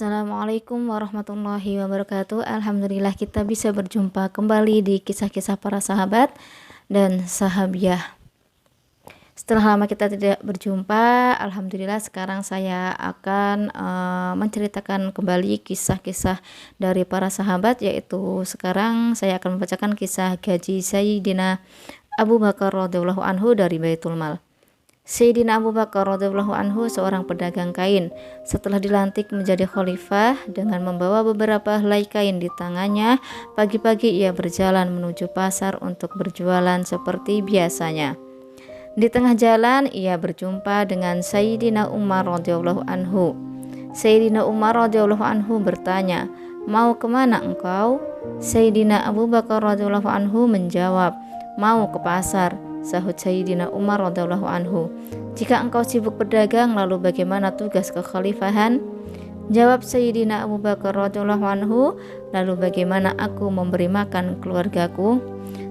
Assalamualaikum warahmatullahi wabarakatuh. Alhamdulillah kita bisa berjumpa kembali di kisah-kisah para sahabat dan sahabiah. Setelah lama kita tidak berjumpa, alhamdulillah sekarang saya akan menceritakan kembali kisah-kisah dari para sahabat, yaitu sekarang saya akan membacakan kisah gaji Sayyidina Abu Bakar radhiyallahu anhu dari Baitul Mal. Sayyidina Abu Bakar radhiyallahu anhu seorang pedagang kain. Setelah dilantik menjadi khalifah dengan membawa beberapa helai kain di tangannya, pagi-pagi ia berjalan menuju pasar untuk berjualan seperti biasanya. Di tengah jalan ia berjumpa dengan Sayyidina Umar radhiyallahu anhu. Sayyidina Umar radhiyallahu anhu bertanya, "Mau kemana engkau?" Sayyidina Abu Bakar radhiyallahu anhu menjawab, "Mau ke pasar." Sahut Sayyidina Umar radhiyallahu anhu, "Jika engkau sibuk berdagang, lalu bagaimana tugas kekhalifahan?" Jawab Sayyidina Abu Bakar radhiyallahu anhu, "Lalu bagaimana aku memberi makan keluargaku?"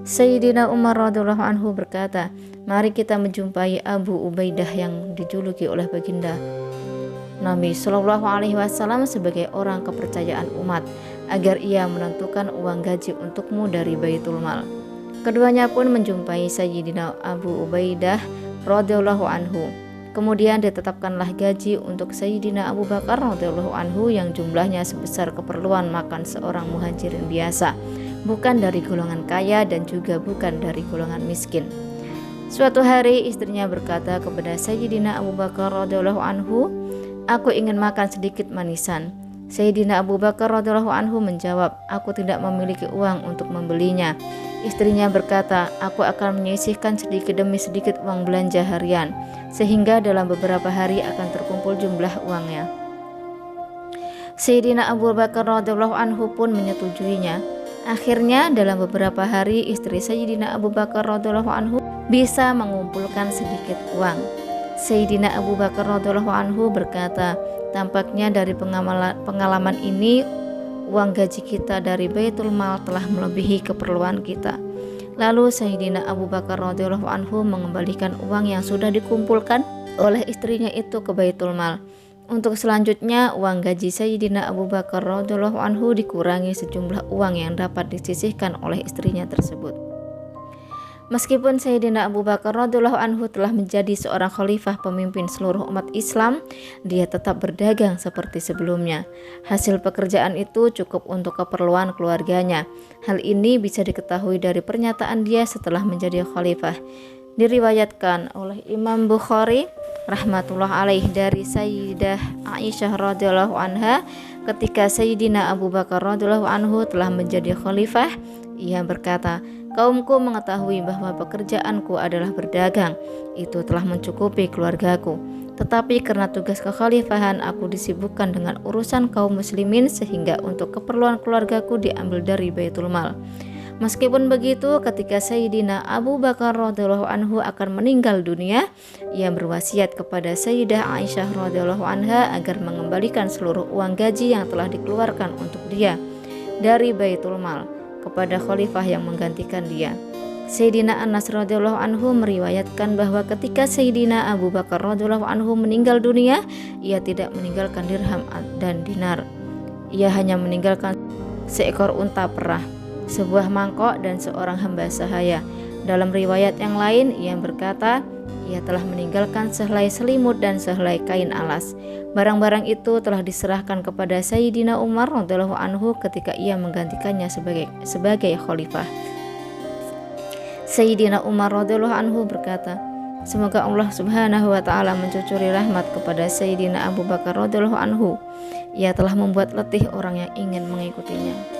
Sayyidina Umar radhiyallahu anhu berkata, "Mari kita menjumpai Abu Ubaidah yang dijuluki oleh baginda Nabi Shallallahu Alaihi Wasallam sebagai orang kepercayaan umat, agar ia menentukan uang gaji untukmu dari Baitul Mal." Keduanya pun menjumpai Sayyidina Abu Ubaidah radhiyallahu anhu. Kemudian ditetapkanlah gaji untuk Sayyidina Abu Bakar radhiyallahu anhu yang jumlahnya sebesar keperluan makan seorang muhajirin biasa, bukan dari golongan kaya dan juga bukan dari golongan miskin. Suatu hari istrinya berkata kepada Sayyidina Abu Bakar radhiyallahu anhu, "Aku ingin makan sedikit manisan." Sayyidina Abu Bakar radhiyallahu anhu menjawab, "Aku tidak memiliki uang untuk membelinya." Istrinya berkata, "Aku akan menyisihkan sedikit demi sedikit uang belanja harian, sehingga dalam beberapa hari akan terkumpul jumlah uangnya." Sayyidina Abu Bakar radhiyallahu anhu pun menyetujuinya. Akhirnya dalam beberapa hari istri Sayyidina Abu Bakar radhiyallahu anhu bisa mengumpulkan sedikit uang. Sayyidina Abu Bakar radhiyallahu anhu berkata, "Tampaknya dari pengalaman ini uang gaji kita dari Baitul Mal telah melebihi keperluan kita." Lalu Sayyidina Abu Bakar radhiyallahu anhu mengembalikan uang yang sudah dikumpulkan oleh istrinya itu ke Baitul Mal. Untuk selanjutnya, uang gaji Sayyidina Abu Bakar radhiyallahu anhu dikurangi sejumlah uang yang dapat disisihkan oleh istrinya tersebut. Meskipun Sayyidina Abu Bakar radhiyallahu anhu telah menjadi seorang khalifah pemimpin seluruh umat Islam, dia tetap berdagang seperti sebelumnya. Hasil pekerjaan itu cukup untuk keperluan keluarganya. Hal ini bisa diketahui dari pernyataan dia setelah menjadi khalifah. Diriwayatkan oleh Imam Bukhari rahmatullah alaih dari Sayyidah Aisyah radhiyallahu anha, ketika Sayyidina Abu Bakar radhiyallahu anhu telah menjadi khalifah, ia berkata, "Kaumku mengetahui bahwa pekerjaanku adalah berdagang, itu telah mencukupi keluargaku. Tetapi karena tugas kekhalifahan aku disibukkan dengan urusan kaum muslimin, sehingga untuk keperluan keluargaku diambil dari Baitul Mal." Meskipun begitu, ketika Sayyidina Abu Bakar radhiyallahu anhu akan meninggal dunia, ia berwasiat kepada Sayyidah Aisyah radhiyallahu anha agar mengembalikan seluruh uang gaji yang telah dikeluarkan untuk dia dari Baitul Mal kepada khalifah yang menggantikan dia. Sayyidina Anas radhiyallahu anhu meriwayatkan bahwa ketika Sayyidina Abu Bakar radhiyallahu anhu meninggal dunia, ia tidak meninggalkan dirham dan dinar. Ia hanya meninggalkan seekor unta perah, sebuah mangkok, dan seorang hamba sahaya. Dalam riwayat yang lain, ia berkata, ia telah meninggalkan sehelai selimut dan sehelai kain alas. Barang-barang itu telah diserahkan kepada Sayyidina Umar radhiyallahu anhu ketika ia menggantikannya sebagai khalifah. Sayyidina Umar radhiyallahu anhu berkata, "Semoga Allah Subhanahu wa taala mencucuri rahmat kepada Sayyidina Abu Bakar radhiyallahu anhu. Ia telah membuat letih orang yang ingin mengikutinya."